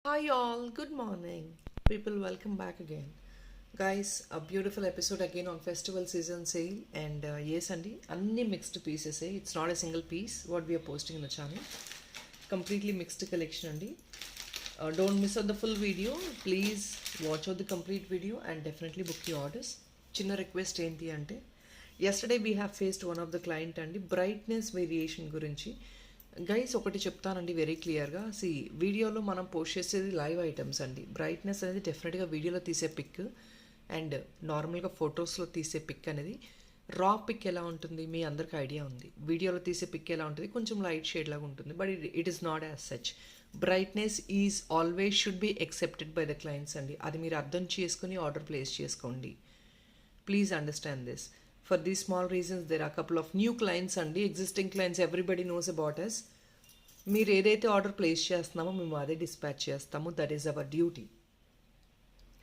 Hi all, good morning. People, welcome back again. Guys, a beautiful episode again on festival season sale and yes Andy, అన్ని mixed pieces. It's not a single piece what we are posting in the channel. Completely mixed collection అండి. Don't miss out the full video. Please watch out the complete video and definitely book your orders. చిన్న request ఏంటి అంటే yesterday we have faced one of the client అండి brightness variation గురించి guys ఒకటి చెప్తానండి very క్లియర్గా వీడియోలో మనం పోస్ట్ చేసేది లైవ్ ఐటమ్స్ అండి బ్రైట్నెస్ అనేది డెఫినెట్గా వీడియోలో తీసే పిక్ అండ్ నార్మల్గా ఫొటోస్లో తీసే పిక్ అనేది రా పిక్ ఎలా ఉంటుంది మీ అందరికి ఐడియా ఉంది వీడియోలో తీసే పిక్ ఎలా ఉంటుంది కొంచెం లైట్ షేడ్ లాగా ఉంటుంది but it is not as such brightness is always should be accepted by the clients అండి అది మీరు అర్థం చేసుకుని ఆర్డర్ ప్లేస్ చేసుకోండి please understand this for these small reasons there are a couple of new clients and existing clients everybody knows about us మీరు ఏదైతే order place చేస్తున్నామో మేము అదే డిస్పాచ్ చేస్తాము that is our duty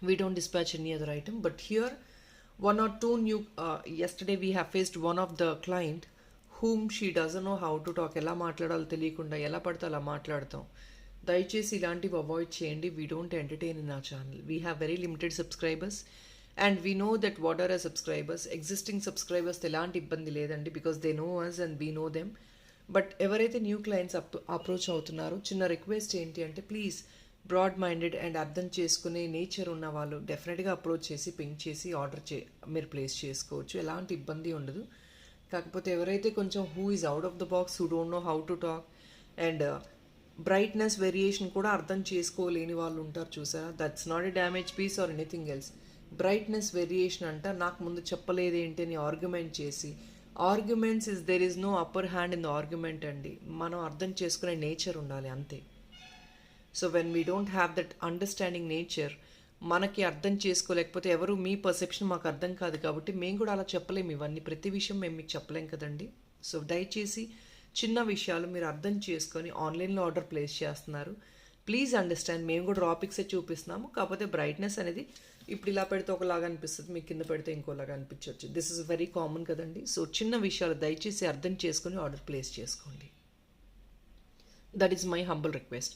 we don't dispatch any other item but here one or two new yesterday we have faced one of the client whom she doesn't know how to talk ఎలా మాట్లాడాలో తెలియకుండా ఎలా పడితే అలా మాట్లాడతాం దయచేసి ఇలాంటివి avoid చేయండి we don't entertain in our channel we have very limited subscribers and we know that what are our subscribers existing subscribers ఎలాంటి ఇబ్బంది లేదండి because they know us and we know them but ఎవరైతే new clients approach అవుతున్నారో చిన్న request ఏంటి అంటే please broad minded and అర్థం చేసుకునే నేచర్ ఉన్న వాళ్ళు డెఫినెట్గా అప్రోచ్ చేసి పింక్ చేసి ఆర్డర్ మీరు ప్లేస్ చేసుకోవచ్చు ఎలాంటి ఇబ్బంది ఉండదు కాకపోతే ఎవరైతే కొంచెం who is out of the box who don't know how to talk and brightness variation కూడా అర్థం చేసుకోలేని వాళ్ళు ఉంటారు చూసారా that's not a damage piece or anything else brightness variation అంట నాకు ముందు చెప్పలేదేంటి అని ఆర్గ్యుమెంట్ చేసి arguments is there is no upper hand in the argument అండి మనం అర్థం చేసుకునే నేచర్ ఉండాలి అంతే so when we don't have that understanding nature మనకి అర్థం చేసుకోలేకపోతే ఎవరు మీ పర్సెప్షన్ మాకు అర్థం కాదు కాబట్టి మేము కూడా అలా చెప్పలేము ఇవన్నీ ప్రతి విషయం మేము మీకు చెప్పలేం కదండి సో దయచేసి చిన్న విషయాలు మీరు అర్థం చేసుకొని ఆన్లైన్లో ఆర్డర్ ప్లేస్ చేస్తున్నారు ప్లీజ్ అండర్స్టాండ్ మేము కూడా టాపిక్సే చూపిస్తున్నాము కాకపోతే బ్రైట్నెస్ అనేది ఇప్పుడు ఇలా పెడితే ఒకలాగా అనిపిస్తుంది మీకు కింద పెడితే ఇంకోలాగా అనిపించవచ్చు దిస్ ఇస్ వెరీ కామన్ కదండి సో చిన్న విషయాలు దయచేసి అర్థం చేసుకొని ఆర్డర్ ప్లేస్ చేసుకోండి that is my humble request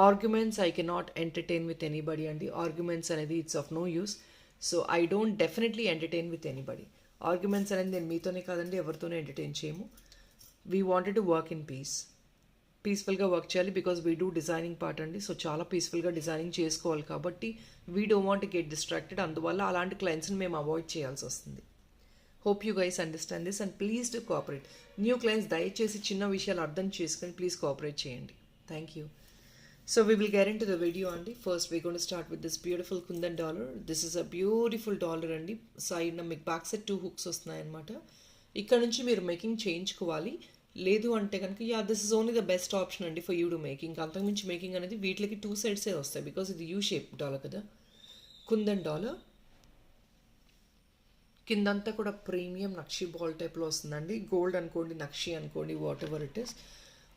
arguments I cannot entertain with anybody అండి ఆర్గ్యుమెంట్స్ అనేది it's of no use so I don't definitely entertain with anybody arguments అనేది నేను మీతోనే కాదండి ఎవరితోనే ఎంటర్టైన్ చేయము we wanted to work in పీస్ఫుల్గా వర్క్ చేయాలి because we do designing part అండి సో చాలా పీస్ఫుల్గా డిజైనింగ్ చేసుకోవాలి కాబట్టి we don't want get distracted అందువల్ల అలాంటి క్లయింట్స్ని మేము అవాయిడ్ చేయాల్సి వస్తుంది hope you guys understand this and please to cooperate new clients దయచేసి చిన్న విషయాలు అర్థం చేసుకొని ప్లీజ్ కోఆపరేట్ చేయండి thank you so we will get into the video అండి first we gonna start with this beautiful kundan dollar this is a beautiful dollar అండి side మీకు back side 2 hooks వస్తున్నాయన్నమాట ఇక్కడ నుంచి మీరు మేకింగ్ చేయించుకోవాలి లేదు అంటే కనుక this is only the best option అండి ఫర్ యూ టు మేకింగ్ అంతకుమించి మేకింగ్ అనేది వీటికి 2 సైడ్సే వస్తాయి బికాస్ ఇది యూ షేప్ డాలర్ కదా కుందన్ డాలర్ కిందంతా కూడా ప్రీమియం నక్షి బాల్ టైప్లో వస్తుందండి గోల్డ్ అనుకోండి నక్షి అనుకోండి whatever it is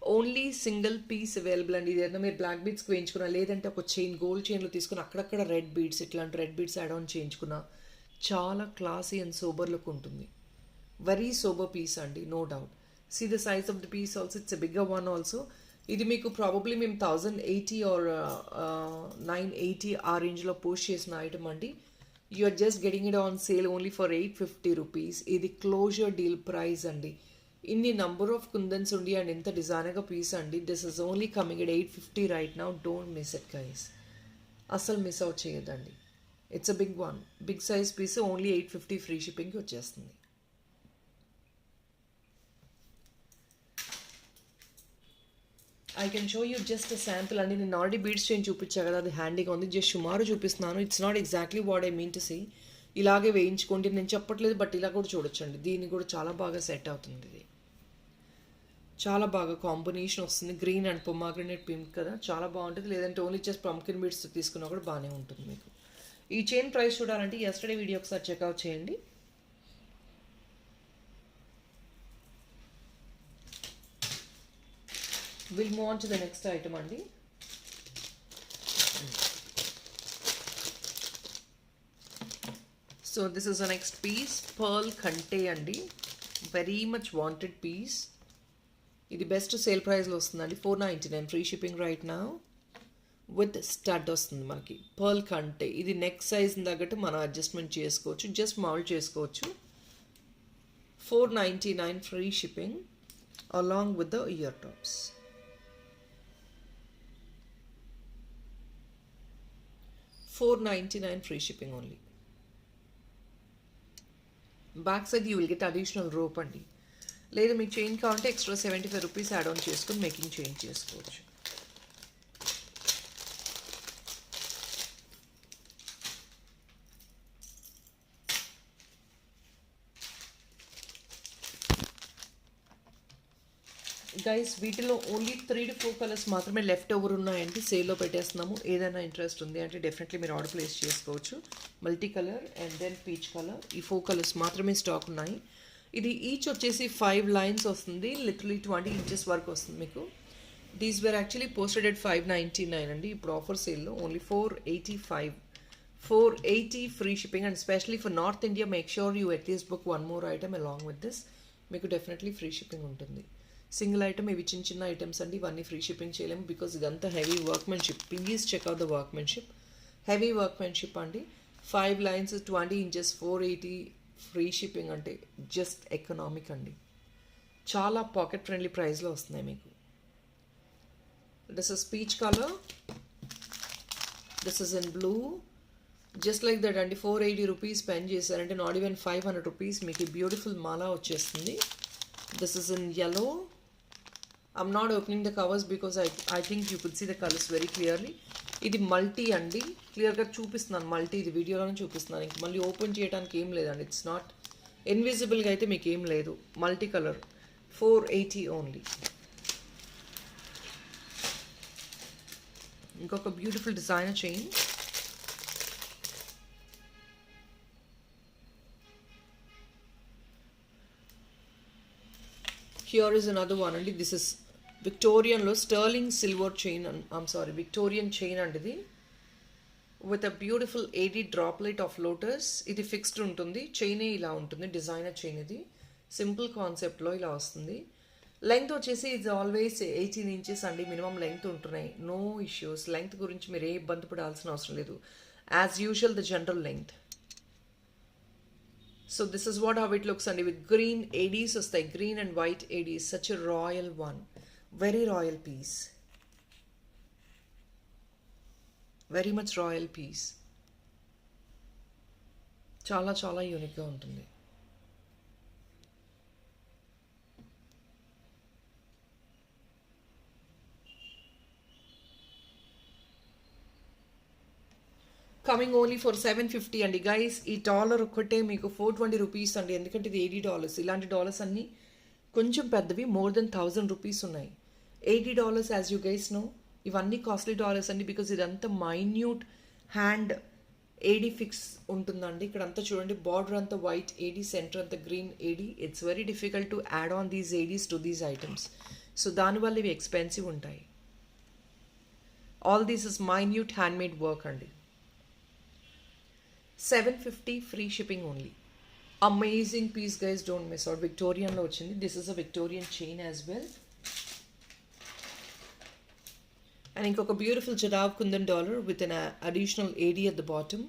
only single piece available అండి ఇదేదో మీరు బ్లాక్ బీడ్స్కి వేయించుకున్నా లేదంటే ఒక చైన్ గోల్డ్ చైన్లో తీసుకుని అక్కడక్కడ రెడ్ బీడ్స్ ఇట్లాంటి రెడ్ బీడ్స్ యాడ్ ఆన్ చేయించుకున్నా చాలా క్లాసీ అండ్ సోబర్ లుక్ ఉంటుంది వెరీ సోబర్ పీస్ అండి no doubt see the size of the piece also it's a bigger one also ఇది మీకు ప్రాబబ్లీ మేము 1080 ఆర్ 980 ఆ రేంజ్లో పోస్ట్ చేసిన ఐటమ్ అండి you are just getting it on sale only for 850 rupees ఇది closer deal price అండి ఇన్ని నంబర్ ఆఫ్ కుందన్స్ ఉండి అండ్ ఎంత డిజైనర్గా పీస్ అండి this is only coming at 850 right now don't miss it guys అస్సలు మిస్ అవుట్ చేయొద్దండి it's a big one big size piece only 850 free షిప్పింగ్కి వచ్చేస్తుంది I can show you just sample అండి నేను ఆల్రెడీ బీడ్స్ చేంజ్ చూపించా కదా అది హ్యాండీగా ఉంది జస్ట్ సుమారు చూపిస్తున్నాను it's not exactly what I mean to see ఇలాగే వేయించుకోండి నేను చెప్పట్లేదు బట్ ఇలా కూడా చూడొచ్చండి దీన్ని కూడా చాలా బాగా సెట్ అవుతుంది ఇది చాలా బాగా కాంబినేషన్ వస్తుంది గ్రీన్ అండ్ పొమాగ్రనేట్ పింక్ కదా చాలా బాగుంటుంది లేదంటే ఓన్లీ జస్ట్ పంకిన్ బీడ్స్ తీసుకున్నా కూడా బాగానే ఉంటుంది మీకు ఈ చైన్ ప్రైస్ చూడాలంటే ఎస్టర్డే వీడియో ఒకసారి చెక్అవుట్ చేయండి we'll move on to the next item అండి so this is the next piece pearl కంటే అండి వెరీ మచ్ వాంటెడ్ పీస్ ఇది బెస్ట్ సేల్ ప్రైస్లో వస్తుందండి 499 free shipping right now with stud వస్తుంది మనకి పర్ల్ కంటే. ఇది నెక్ సైజ్ తగ్గట్టు మనం అడ్జస్ట్మెంట్ చేసుకోవచ్చు, జస్ట్ మౌల్డ్ చేసుకోవచ్చు. 499 free shipping along with the ear tops. 499 free shipping only. Back side you will get additional rope అండి. లేదా మీకు చైన్ కావాలంటే ఎక్స్ట్రా 75 రూపీస్ యాడ్ ఆన్ చేసుకుని మేకింగ్ చైన్ చేసుకోవచ్చు. గైస్ వీటిలో ఓన్లీ 3 to 4 కలర్స్ మాత్రమే లెఫ్ట్ ఓవర్ ఉన్నాయండి, సేల్లో పెట్టేస్తున్నాము. ఏదైనా ఇంట్రెస్ట్ ఉంది అంటే డెఫినెట్లీ మీరు ఆర్డర్ ప్లేస్ చేసుకోవచ్చు. Multi colour and then peach colour, ఈ 4 కలర్స్ మాత్రమే స్టాక్ ఉన్నాయి. ఇది ఈచ్ వచ్చేసి 5 లైన్స్ వస్తుంది, లిటరలీ 20 inches వరకు వస్తుంది మీకు. These were actually posted at 599 అండి. ఇప్పుడు ఆఫర్ సేల్లో only 485. 480 free shipping. And specially for North India make sure you at least book 1 more item along with this. మీకు డెఫినెట్లీ ఫ్రీ షిప్పింగ్ ఉంటుంది. సింగిల్ ఐటమ్ ఇవి చిన్న చిన్న ఐటమ్స్ అండి, ఇవన్నీ ఫ్రీ షిప్పింగ్ చేయలేము బికాజ్ ఇదంతా heavy workmanship. Please check out the workmanship, heavy workmanship అండి. 5 lines 20 inches 480 ఫ్రీ షిప్పింగ్ అంటే జస్ట్ ఎకనామిక్ అండి. చాలా పాకెట్ ఫ్రెండ్లీ ప్రైస్లో వస్తున్నాయి మీకు. This is peach colour, this is in blue, just like that అండి. 480 రూపీస్ స్పెండ్ చేశారంటే నాట్ ఈవెన్ 500 రూపీస్ మీకు ఈ బ్యూటిఫుల్ మాలా వచ్చేస్తుంది. This is in yellow. I'm not opening the covers because I think you could see the colors very clearly. ఇది multi అండి, క్లియర్గా చూపిస్తున్నాను. Multi ఇది వీడియోలోనే చూపిస్తున్నాను, ఇంక మళ్ళీ ఓపెన్ చేయడానికి ఏం లేదండి. ఇట్స్ నాట్ ఇన్విజిబుల్గా అయితే మీకు ఏం లేదు. Multi colour 480 only. ఇంకొక beautiful designer chain. Here is another one అండి. దిస్ ఇస్ విక్టోరియన్లో sterling silver chain, Victorian chain అండి ఇది, with a beautiful 80 droplet of lotus. ఇది ఫిక్స్డ్ ఉంటుంది, చైనే ఇలా ఉంటుంది, డిజైనర్ చైన్ ఇది. సింపుల్ కాన్సెప్ట్లో ఇలా వస్తుంది. లెంగ్త్ వచ్చేసి ఇట్స్ ఆల్వేస్ 18 inches అండి, మినిమం లెంగ్త్ ఉంటున్నాయి. నో ఇష్యూస్, లెంగ్త్ గురించి మీరు ఏ ఇబ్బంది పడాల్సిన అవసరం లేదు. As usual the general length. So this is what how it looks and with green ADs వస్తాయి, green and white ADs. Such a royal one, very royal piece, very much royal piece. చాలా చాలా యూనిక్గా ఉంటుంది. Coming only for 750 అండి guys. ఈ dollar ఒక్కటే మీకు 420 rupees అండి, ఎందుకంటే ఇది $80. ఇలాంటి డాలర్స్ అన్నీ కొంచెం పెద్దవి మోర్ దెన్ 1000 రూపీస్ ఉన్నాయి. $80 యాజ్ యూ గైస్ నో. ఇవన్నీ కాస్ట్లీ డాలర్స్ అండి బికాజ్ ఇదంతా మైన్యూట్ హ్యాండ్ ఏడీ ఫిక్స్ ఉంటుందండి. ఇక్కడ అంతా చూడండి, బార్డర్ అంతా వైట్ ఏడీ, సెంటర్ అంతా green AD. It's very difficult to add on these ADs to these items. So దానివల్ల ఇవి ఎక్స్పెన్సివ్ ఉంటాయి. All these is minute handmade work అండి. 750 free shipping only. Amazing piece guys, don't miss out. విక్టోరియన్లో వచ్చింది. This is a Victorian chain as well. And ఇంకొక beautiful jadau kundan dollar with an additional AD at the bottom.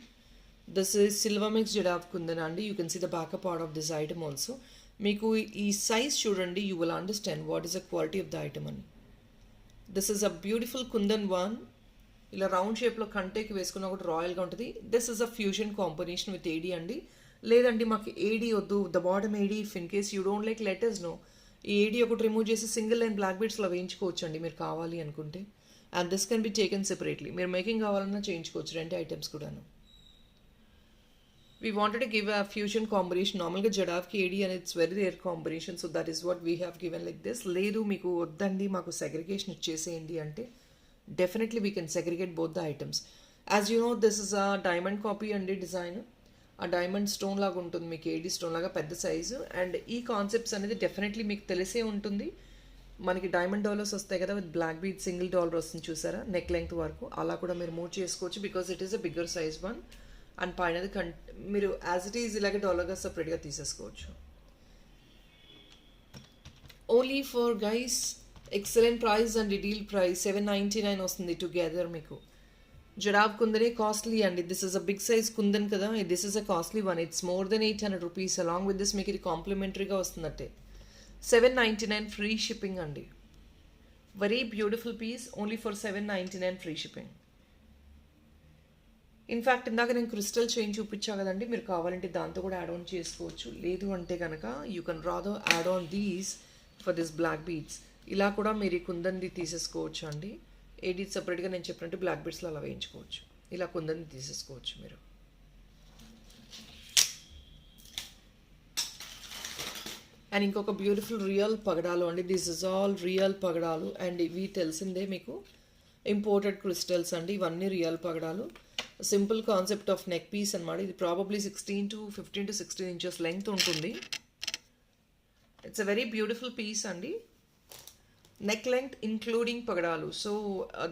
This is silver mix jadau kundan అండి. You can see the backup part of this item also. మీకు ఈ సైజ్ చూడండి, you will understand what is the quality of the item అని. This is a beautiful kundan one. ఇలా round షేప్లో కంటేకి వేసుకున్న ఒకటి రాయల్గా ఉంటుంది. This is a fusion combination with AD అండి. లేదండి మాకు ఏడీ వద్దు, the bottom AD, if in case you don't like letters no, ఈ ఏడీ ఒకటి రిమూవ్ చేసి సింగిల్ లైన్ బ్లాక్ బీడ్స్లో వేయించుకోవచ్చు అండి మీరు కావాలి అనుకుంటే. And this can be taken separately. మీరు మేకింగ్ కావాలన్నా చేయించుకోవచ్చు, రెండు ఐటమ్స్ కూడాను. We wanted to give a fusion combination. నార్మల్గా జడావ్కి ఏడీ అనేది it's very rare combination. So that is what we have given like this. లేదు మీకు వద్దండి మాకు సెగ్రిగేషన్ ఇచ్చేసేయండి అంటే definitely we can segregate both the items. As you know, this is a diamond copy and design. A diamond stone లాగా ఉంటుంది మీకు, ఏడీ stone లాగా పెద్ద సైజు. అండ్ ఈ కాన్సెప్ట్స్ అనేది డెఫినెట్లీ మీకు తెలిసే ఉంటుంది. మనకి డైమండ్ డాలర్స్ వస్తాయి కదా, with black bead single dollar వస్తుంది చూసారా, నెక్ లెంగ్త్ వరకు. అలా కూడా మీరు మూవ్ చేసుకోవచ్చు because it is a bigger size one. And పైనది మీరు యాజ్ ఇట్ ఈజ్ ఇలాగే డాలర్గా సపరేట్గా తీసేసుకోవచ్చు. Only for guys excellent price and deal price 799 వస్తుంది టుగెదర్ మీకు. జరాబ్ కుందనే కాస్ట్లీ అండి. This is a big size kundan కదా, this is a costly one. It's more than 800 rupees. Along with this మీకు ఇది కాంప్లిమెంటరీగా వస్తుందట్టే. 799 ఫ్రీ షిప్పింగ్ అండి. Very beautiful piece, only for 799 free shipping. In fact ఇందాక నేను క్రిస్టల్ చైన్ చూపించా కదండి, మీరు కావాలంటే దాంతో కూడా యాడ్ ఆన్ చేసుకోవచ్చు. లేదు అంటే కనుక you can rather add on these for this black beads. ఇలా కూడా మీరు ఈ కుందన్ని తీసేసుకోవచ్చు అండి. ఏది సపరేట్గా నేను చెప్పినట్టు బ్లాక్ బీడ్స్లో అలా వేయించుకోవచ్చు. ఇలా కుందన్ని తీసేసుకోవచ్చు మీరు. అండ్ ఇంకొక బ్యూటిఫుల్ రియల్ పగడాలు అండి. దిస్ ఇస్ ఆల్ రియల్ పగడాలు. అండ్ ఇవి తెలిసిందే మీకు, ఇంపోర్టెడ్ క్రిస్టల్స్ అండి. ఇవన్నీ రియల్ పగడాలు. Simple concept of neck piece అనమాట. ఇది ప్రాబబ్లీ 15 to 16 ఇంచెస్ లెంగ్త్ ఉంటుంది. It's a very beautiful piece అండి. నెక్ లెంగ్త్ ఇంక్లూడింగ్ పగడాలు. So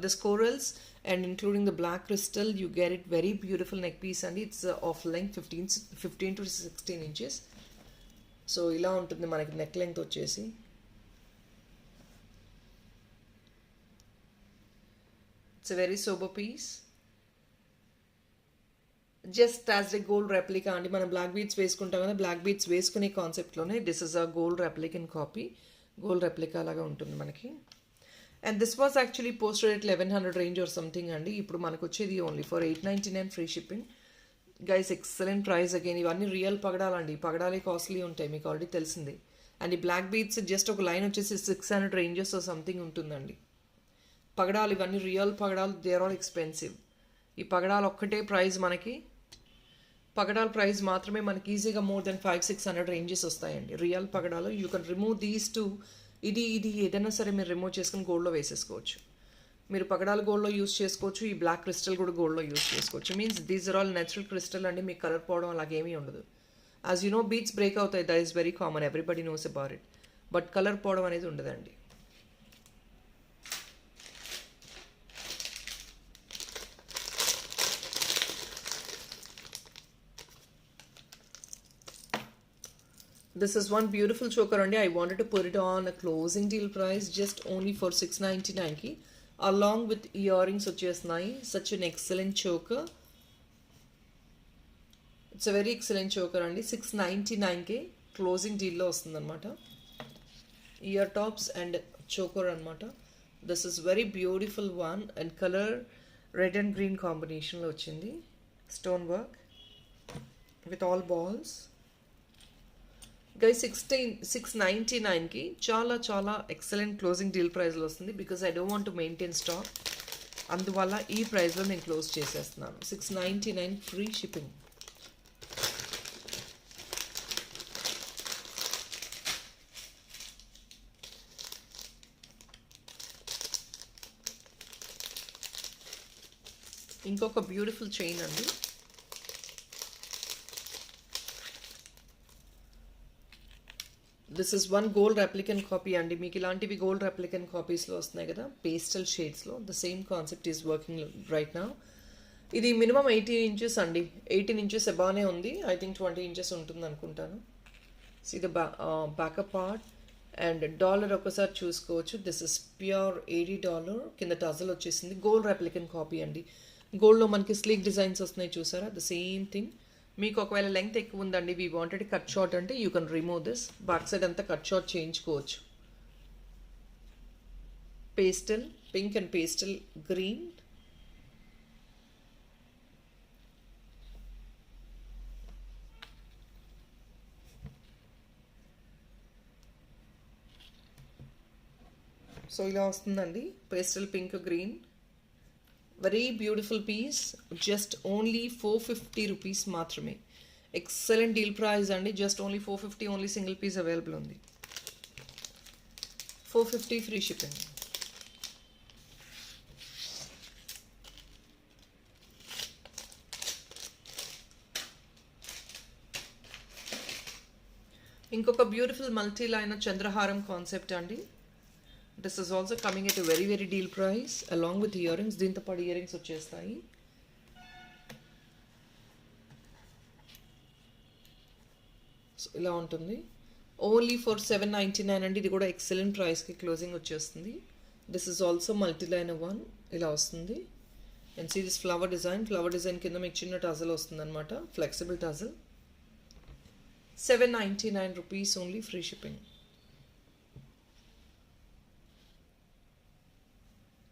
this corals and including the black crystal you get it very beautiful neck piece అండి. It's of length 15 to 16 inches. So ఇలా ఉంటుంది మనకి neck length వచ్చేసి. It's a very sober piece. Just as a gold replica అండి. మనం black beads వేసుకుంటాం కదా, black beads వేసుకునే కాన్సెప్ట్లోనే దిస్ ఇస్ అ గోల్డ్ రెప్లికన్ కాపీ. గోల్డ్ రెప్లికా లాగా ఉంటుంది మనకి. And this was actually posted at 1100 range or something అండి. ఇప్పుడు మనకు వచ్చేది only for 899 free shipping. Guys excellent price again. ఇవన్నీ రియల్ పగడాలండి. పగడాలే కాస్ట్లీ ఉంటాయి, మీకు ఆల్రెడీ తెలిసింది. అండ్ ఈ బ్లాక్ బీడ్స్ జస్ట్ ఒక లైన్ వచ్చేసి 600 రేంజెస్ ఆర్ సంథింగ్ ఉంటుందండి. పగడాలు ఇవన్నీ రియల్ పగడాలు, దే ఆర్ ఆల్ ఎక్స్పెన్సివ్. ఈ పగడాలు ఒక్కటే ప్రైస్ మనకి, పగడాల ప్రైస్ మాత్రమే మనకి ఈజీగా మోర్ దెన్ 500-600 రేంజెస్ వస్తాయండి రియల్ పగడాలు. You can remove these to ఇది ఏదైనా సరే మీరు రిమూవ్ చేసుకుని గోల్డ్లో వేసేసుకోవచ్చు. మీరు పగడాలు గోల్డ్లో యూస్ చేసుకోవచ్చు, ఈ బ్లాక్ క్రిస్టల్ కూడా గోల్డ్లో యూస్ చేసుకోవచ్చు. Means these are all natural crystal అండి. మీకు కలర్ పోవడం అలాగేమీ ఉండదు. As you know beads break అవుతాయి, that is very common, everybody knows about it. But colour పోవడం అనేది ఉండదండి. This is one beautiful choker and I wanted to put it on a closing deal price just only for 699 ki, along with earrings వచ్చేస్తున్నాయి. Such an excellent choker. It's a very excellent choker అండి. 699 ki closing deal లో వస్తుంది అనమాట. Ear tops and choker అనమాట. This is very beautiful one and color red and green combination లో వచ్చింది. Stone work with all balls. Guys 699కి చాలా excellent closing deal ప్రైస్లో వస్తుంది. Because I don't want to maintain stock, అందువల్ల ఈ ప్రైస్లో నేను క్లోజ్ చేసేస్తున్నాను. 699 ఫ్రీ షిప్పింగ్. ఇంకొక బ్యూటిఫుల్ చైన్ అండి. దిస్ ఇస్ వన్ గోల్డ్ రెప్లికన్ కాపీ అండి. మీకు ఇలాంటివి గోల్డ్ రెప్లికన్ కాపీస్లో వస్తున్నాయి కదా, పేస్టల్ షేడ్స్లో. The same concept is working right now. ఇది మినిమం 18 ఇంచెస్ అండి. 18 ఇంచెస్ అబానే ఉంది. ఐ థింక్ 20 ఇంచెస్ ఉంటుంది అనుకుంటాను. See the backup part and dollar ఒకసారి చూసుకోవచ్చు. This is pure $80. కింద టజల్ వచ్చేసింది. గోల్డ్ రెప్లికన్ కాపీ అండి. గోల్డ్లో మనకి స్లీక్ డిజైన్స్ వస్తున్నాయి చూసారా, ద సేమ్ థింగ్. మీకు ఒకవేళ లెంగ్త్ ఎక్కువ ఉందండి, వీ వాంటెడ్ కట్ షార్ట్ అంటే you can remove this. Back side అంతా కట్ షార్ట్ చేయించుకోవచ్చు. Pastel pink and pastel green. So ఇలా వస్తుందండి, pastel pink green. Very beautiful piece. Just only 450 rupees మాత్రమే. ఎక్సలెంట్ డీల్ ప్రైస్ అండి. Just only 450. Only single piece available ఉంది. 450 free shipping. ఇంకొక beautiful multi line చంద్రహారం concept అండి. This is also coming at a very deal price along with earrings. దీంతో పాటు earrings వచ్చేస్తాయి. So ఇలా ఉంటుంది. ఓన్లీ ఫర్ 799 అండి. ఇది కూడా ఎక్సలెంట్ ప్రైస్కి క్లోజింగ్ వచ్చేస్తుంది. This is also multi line one. ఇలా వస్తుంది. And see this flower design కింద మీకు చిన్న టజల్ వస్తుంది అనమాట, flexible tassel. 799 rupees only, free shipping.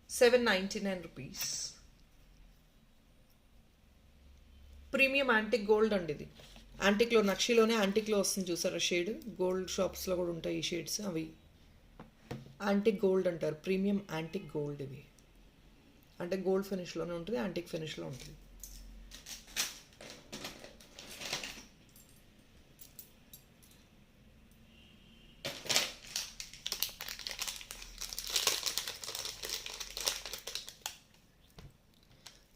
799 rupees. Premium antique gold అండి ఇది. యాంటిక్లో నక్షిలోనే యాంటిక్లో వస్తుంది చూసారా షేడ్, గోల్డ్ షాప్స్లో కూడా ఉంటాయి ఈ షేడ్స్, అవి యాంటిక్ గోల్డ్ అంటారు. ప్రీమియం యాంటిక్ గోల్డ్ ఇవి, అంటే గోల్డ్ ఫినిష్లోనే ఉంటుంది, యాంటిక్ ఫినిష్లో ఉంటుంది.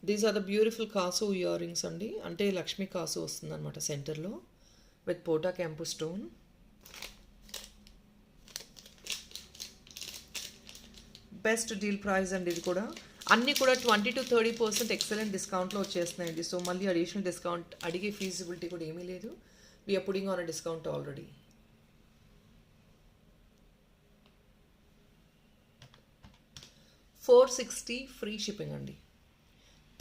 దీస్ ఆర్ ద బ్యూటిఫుల్ కాసు ఇయర్ రింగ్స్ అండి, అంటే లక్ష్మీ కాసు వస్తుంది అనమాట సెంటర్లో విత్ పోటా కెంపు స్టోన్. బెస్ట్ డీల్ ప్రైస్ అండి ఇది కూడా. అన్నీ కూడా 20 to 30% ఎక్సలెంట్ డిస్కౌంట్లో వచ్చేస్తున్నాయండి. సో మళ్ళీ అడిషనల్ డిస్కౌంట్ అడిగే ఫీజిబిలిటీ కూడా ఏమీ లేదు. We're putting on a discount already. $460 free shipping అండి.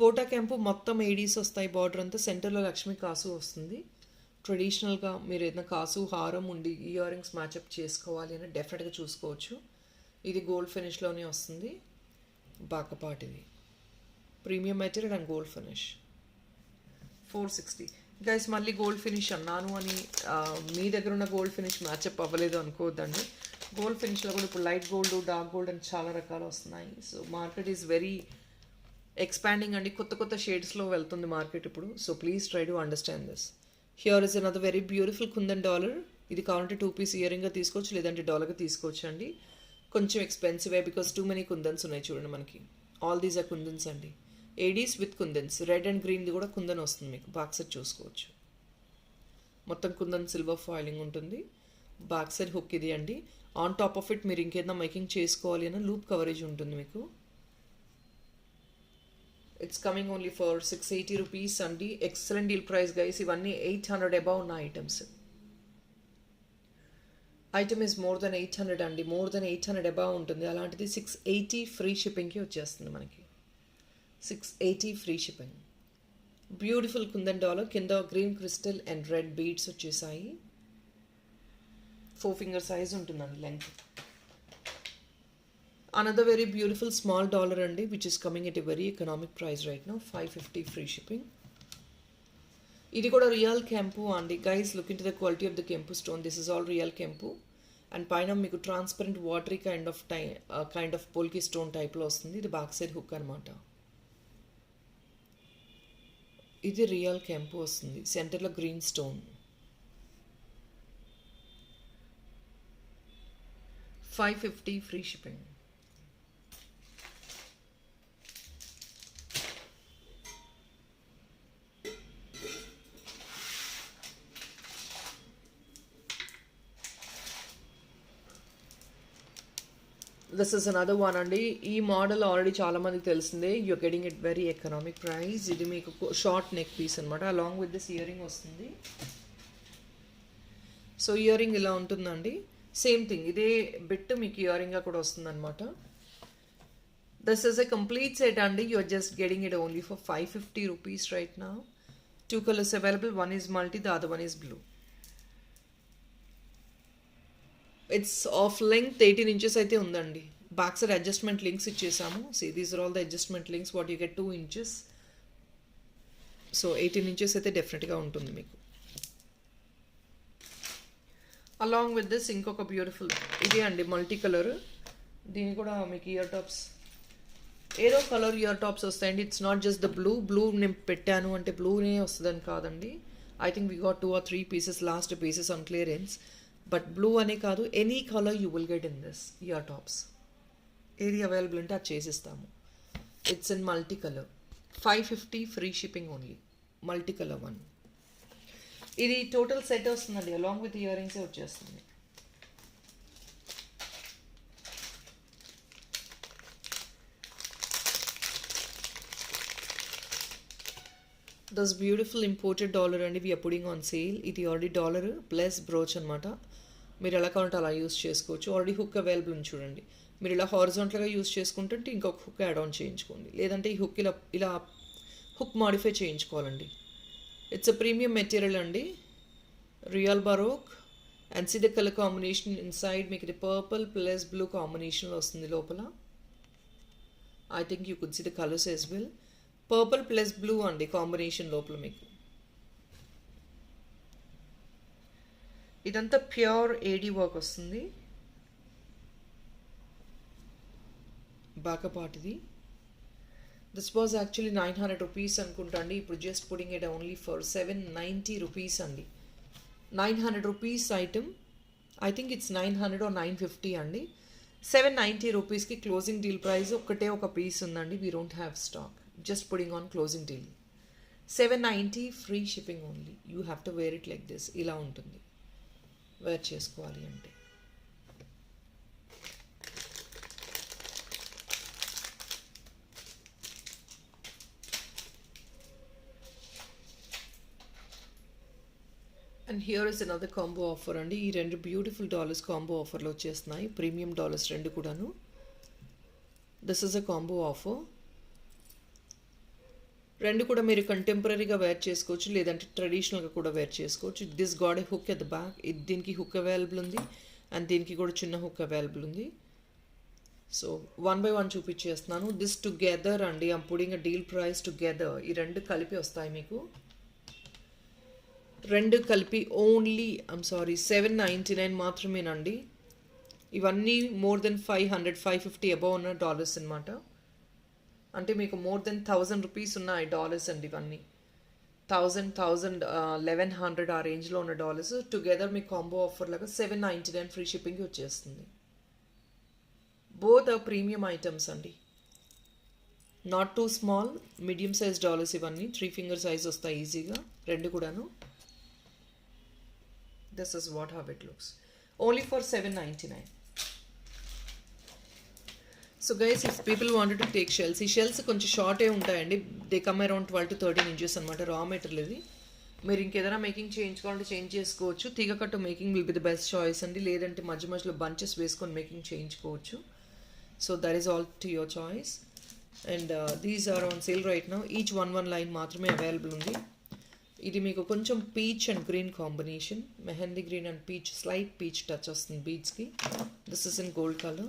పోటా కెంపు మొత్తం ఏడీస్ వస్తాయి, బార్డర్ అంతా సెంటర్లో లక్ష్మీ కాసు వస్తుంది. ట్రెడిషనల్గా మీరు ఏదైనా కాసు హారం ఉండి ఇయర్ రింగ్స్ మ్యాచప్ చేసుకోవాలి అని డెఫినెట్గా చూసుకోవచ్చు. ఇది గోల్డ్ ఫినిష్లోనే వస్తుంది, బాకపాటిది premium material and gold finish. 460 guys. మళ్ళీ గోల్డ్ ఫినిష్ అన్నాను అని మీ దగ్గర ఉన్న గోల్డ్ ఫినిష్ మ్యాచప్ అవ్వలేదు అనుకోవద్దండి. గోల్డ్ ఫినిష్లో కూడా ఇప్పుడు లైట్ గోల్డ్, డార్క్ గోల్డ్ అని చాలా రకాలు వస్తున్నాయి. So market is very expanding అండి, కొత్త కొత్త షేడ్స్లో వెళ్తుంది మార్కెట్ ఇప్పుడు. So please try to understand this. Here is another very beautiful kundan dollar. ఇది కావాలంటే 2 పీస్ ఇయర్ రింగ్గా తీసుకోవచ్చు, లేదంటే డాలర్గా తీసుకోవచ్చు అండి. కొంచెం ఎక్స్పెన్సివే బికాస్ టూ మెనీ కుందన్స్ ఉన్నాయి చూడండి మనకి. ఆల్ దీస్ ఆర్ కుందన్స్ అండి, ADs with kundans. Red and గ్రీన్ది కూడా కుందన్ వస్తుంది మీకు, బ్యాక్ సైడ్ చూసుకోవచ్చు. మొత్తం కుందన్ సిల్వర్ ఫాయిలింగ్ ఉంటుంది. బ్యాక్ సైడ్ హుక్ ఇది అండి. ఆన్ టాప్ ఆఫ్ ఇట్ మీరు ఇంకేదైనా మేకింగ్ చేసుకోవాలి అన్న లూప్ కవరేజ్ ఉంటుంది మీకు. It's coming only for 680 rupees అండి. Excellent deal price guys. ఇవన్నీ 800 అబౌవ్ ఉన్న items. Item is more than 800 అండి, మోర్ దెన్ 800 అబౌవ్ ఉంటుంది. అలాంటిది 680 ఫ్రీ షిప్పింగ్కి వచ్చేస్తుంది మనకి. 680 free shipping. Beautiful kundan dollar, కింద green crystal and red beads వచ్చేసాయి. 4 finger సైజ్ ఉంటుందండి length. Another very beautiful small dollar andi, which is coming at a very economic price right now, 550 free shipping. Idi kuda real kempu andi guys. Look into the quality of the kempu stone. This is all real kempu, and paina meeku transparent watery kind of polki stone type lo vastundi. Idi back side hook anamata. Idi real kempu vastundi, center lo green stone. 550 free shipping. This is another one అండి. ఈ model already చాలా మందికి తెలిసిందే. You're getting it very economic price. ఇది మీకు short neck piece అనమాట, along with this earring వస్తుంది. So earring ఇలా ఉంటుందండి, సేమ్ థింగ్ ఇదే బిట్ మీకు ఇయర్ రింగ్గా కూడా వస్తుంది అనమాట. This is a complete set అండి. You're just getting it only for 550 rupees right now. 2 colors available, one is multi, the other one is blue. It's of length 18 inches అయితే ఉందండి. బ్యాక్ సైడ్ అడ్జస్ట్మెంట్ లింక్స్ ఇచ్చేసాము. See these are all the adjustment links. What you get 2 inches. So 18 inches అయితే డెఫినెట్గా ఉంటుంది మీకు. Along with this ఇంకొక beautiful ఇదే అండి, మల్టీ కలర్. దీని కూడా మీకు ఇయర్ టాప్స్ ఏదో కలర్ ఇయర్ టాప్స్ వస్తాయండి. It's not just the blue నేను పెట్టాను అంటే బ్లూనే వస్తుందని కాదండి. I think we got 2 or 3 pieces, last pieces on clearance. But blue అనే కాదు, any colour you will get in this ear tops. ఏది అవైలబుల్ ఉంటే అది చేసిస్తాము. It's in multi colour. 550 free shipping only, multi colour one. ఇది total set వస్తుందండి, along with ఇయర్ రింగ్సే వచ్చేస్తుంది. దస్ బ్యూటిఫుల్ ఇంపోర్టెడ్ డాలర్ అండి, వీఆర్ పుడింగ్ ఆన్ సేల్. ఇది ఆల్రెడీ డాలర్ ప్లస్ బ్రోచ్ అనమాట. మీరు ఎలా కావాలంటే అలా యూస్ చేసుకోవచ్చు. ఆల్రెడీ హుక్ అవైలబుల్ ఉంది చూడండి. మీరు ఇలా హారిజాంటల్గా యూస్ చేసుకుంటుంటే ఇంకొక హుక్ యాడ్ ఆన్ చేయించుకోండి, లేదంటే ఈ హుక్ ఇలా హుక్ మాడిఫై చేయించుకోవాలండి. ఇట్స్ అ ప్రీమియం మెటీరియల్ అండి, real baroque. And see the colour combination inside, మీకు ఇది పర్పుల్ ప్లస్ బ్లూ కాంబినేషన్లో వస్తుంది లోపల. I think you could see the colours as well. Purple plus blue అండి కాంబినేషన్ లోపల మీకు. ఇదంతా ప్యూర్ ఏడీ వర్క్ వస్తుంది. బ్యాకపార్ట్ ఇది. దిస్ వాజ్ యాక్చువల్లీ 900 రూపీస్ అనుకుంటా అండి. ఇప్పుడు just pudding it only for 790 rupees అండి. 900 rupees item. I think it's 900 or 950 అండి. 790 రూపీస్కి క్లోజింగ్ డీల్ ప్రైస్. ఒక్కటే ఒక పీస్ ఉందండి. We don't have stock. Just putting on closing deal. 790 free shipping only. You have to wear it like this. ఇలా ఉంటుంది wear చేసుకోవాలి అంటే. And here is another combo offer అండి. ఈ రెండు బ్యూటిఫుల్ డాలర్స్ కాంబో ఆఫర్లో వచ్చేస్తున్నాయి. ప్రీమియం డాలర్స్ రెండు కూడాను. This is a combo offer. రెండు కూడా మీరు కంటెంపరీగా వేర్ చేసుకోవచ్చు, లేదంటే ట్రెడిషనల్గా కూడా వేర్ చేసుకోవచ్చు. This got a hook at the back. దీనికి హుక్ అవైలబుల్ ఉంది అండ్ దీనికి కూడా చిన్న హుక్ అవైలబుల్ ఉంది. సో 1 by 1 చూపించేస్తున్నాను. దిస్ టుగెదర్ అండి, I'm putting a deal price together. ఈ రెండు కలిపి వస్తాయి మీకు. రెండు కలిపి ఓన్లీ 799 మాత్రమేనండి. ఇవన్నీ మోర్ దెన్ 550 అబౌవ్ ఉన్న డాలర్స్ అనమాట. అంటే మీకు మోర్ దెన్ 1000 రూపీస్ ఉన్నాయి డాలర్స్ అండి. ఇవన్నీ 1100 ఆ రేంజ్లో ఉన్న డాలర్స్ టుగెదర్ మీకు కాంబో ఆఫర్ లాగా 799 ఫ్రీ షిప్పింగ్ వచ్చేస్తుంది. బోత్ ఆర్ ప్రీమియం ఐటమ్స్ అండి. Not two small, medium size dollars ఇవన్నీ. 3 ఫింగర్ సైజ్ వస్తాయి ఈజీగా రెండు కూడాను. This is how it looks. Only for 799. So guys, if people wanted to take shells, ఈ shells కొంచెం షార్టే ఉంటాయండి. They come around 12 to 13 inches అనమాట. రా మెటీరియల్ ఇది. మీరు ఇంకేదైనా మేకింగ్ చేయించుకోవాలంటే చేంజ్ చేసుకోవచ్చు. తీగకట్టు making will be the best choice అండి. లేదంటే మధ్య మధ్యలో బంచెస్ వేసుకొని మేకింగ్ చేయించుకోవచ్చు. So that is all to your choice. And these are on sale right now. Each 1 line మాత్రమే అవైలబుల్ ఉంది. ఇది మీకు కొంచెం peach and green combination. Mehndi green and peach, slight peach touch వస్తుంది బీడ్స్కి. This is in gold colour.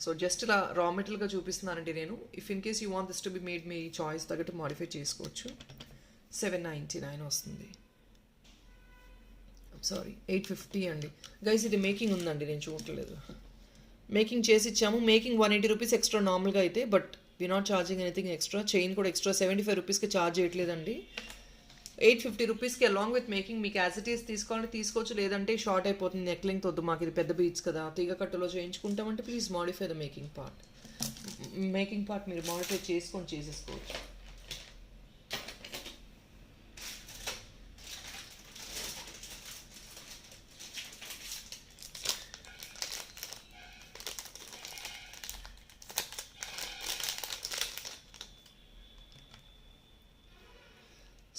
So just ఇలా raw మెటీరియల్గా చూపిస్తున్నానండి నేను. If in case you want this to be made, me choice తగ్గట్టు మాడిఫై చేసుకోవచ్చు. 799 వస్తుంది. 850 అండి. గైస్ ఇది మేకింగ్ ఉందండి, నేను చూడట్లేదు. మేకింగ్ చేసి ఇచ్చాము. మేకింగ్ 180 రూపీస్ ఎక్స్ట్రా నార్మల్గా అయితే, but we not charging anything extra. Chain కూడా ఎక్స్ట్రా 75 రూపీస్కి ఛార్జ్ చేయట్లేదండి. 850 రూపీస్కి అలాంగ్ విత్ మేకింగ్. మీకు యాజ్ ఇట్ ఈస్ తీసుకోవాలంటే తీసుకోవచ్చు, లేదంటే షార్ట్ అయిపోతుంది, నెక్ లెంగ్త్ వద్దు మాకు, ఇది పెద్ద బీట్స్ కదా, తీగ కట్టులో చేయించుకుంటామంటే please modify the making part. Making part మీరు మాడిఫై చేసుకొని చేసేసుకోవచ్చు.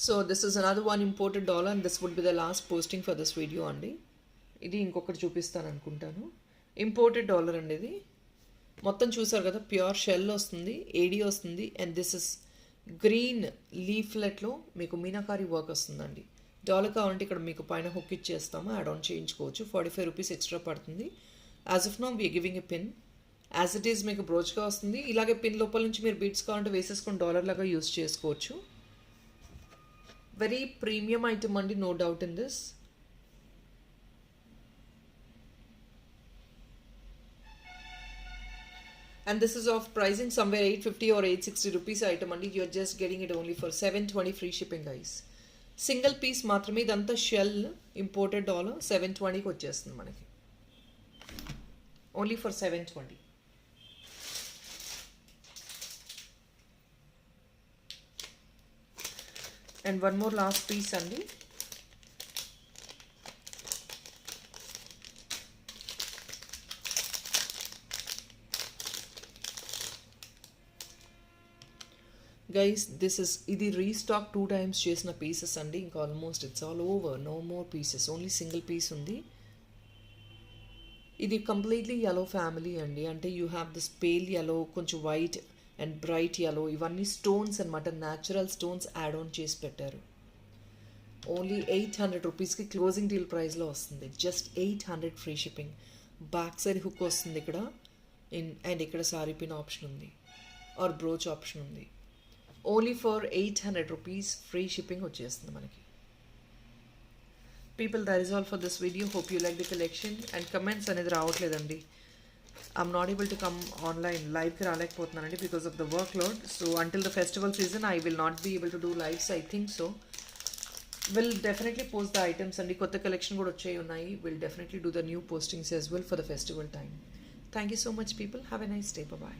So this is another one imported dollar and this would be the last posting for this video అండి. ఇది ఇంకొకటి చూపిస్తాను అనుకుంటాను. ఇంపోర్టెడ్ డాలర్ అండి ఇది. మొత్తం చూసారు కదా, ప్యూర్ షెల్ వస్తుంది, ఏడీ వస్తుంది. అండ్ దిస్ ఇస్ గ్రీన్ లీఫ్లెట్లో మీకు మీనాకారి వర్క్ వస్తుందండి. డాలర్ కావాలంటే ఇక్కడ మీకు పైన హుక్ ఇచ్చేస్తాము, యాడ్ ఆన్ చేయించుకోవచ్చు. 45 రూపీస్ ఎక్స్ట్రా పడుతుంది. As of now we're giving a pin. As it is మీకు బ్రోచ్గా వస్తుంది. ఇలాగే పిన్ లోపల నుంచి మీరు బీట్స్ కావాలంటే వేసేసుకొని డాలర్ లాగా యూస్ చేసుకోవచ్చు. Very premium item andi, no doubt in this. And this is of pricing somewhere 850 or 860 rupees item andi. You're just getting it only for 720 free shipping guys. Single piece మాత్రమే. ఇదంతా shell imported dollar. 720కి వచ్చేస్తుంది మనకి. Only for 720. And one more last piece అండి. Guys this is, ఇది restock 2 times చేసిన pieces అండి. ఇంకా almost it's all over. No more pieces, only single piece ఉంది. ఇది కంప్లీట్లీ yellow ఫ్యామిలీ అండి. అంటే you have this pale yellow, కొంచెం వైట్ అండ్ బ్రైట్ yellow, ఇవన్నీ స్టోన్స్ అనమాట, న్యాచురల్ స్టోన్స్ యాడ్ ఆన్ చేసి పెట్టారు. ఓన్లీ 800 రూపీస్కి క్లోజింగ్ డీల్ ప్రైస్లో వస్తుంది. Just 800 free shipping. Back side hook వస్తుంది ఇక్కడ అండ్ ఇక్కడ సారీ పిన్ ఆప్షన్ ఉంది ఆర్ బ్రోచ్ ఆప్షన్ ఉంది. Only for 800 rupees free shipping వచ్చేస్తుంది మనకి. People, that is all for this video. Hope you like the collection. And comments అనేది రావట్లేదండి. I'm not able to come online, లైవ్కి రాలేకపోతున్నానండి because of the workload. So until the festival season I will not be able to do lives, I think so. Will definitely post the items అండి. కొత్త collection కూడా వచ్చాయి ఉన్నాయి. Will definitely do the new postings as well for the festival time. Thank you so much people. Have a nice day. Bye.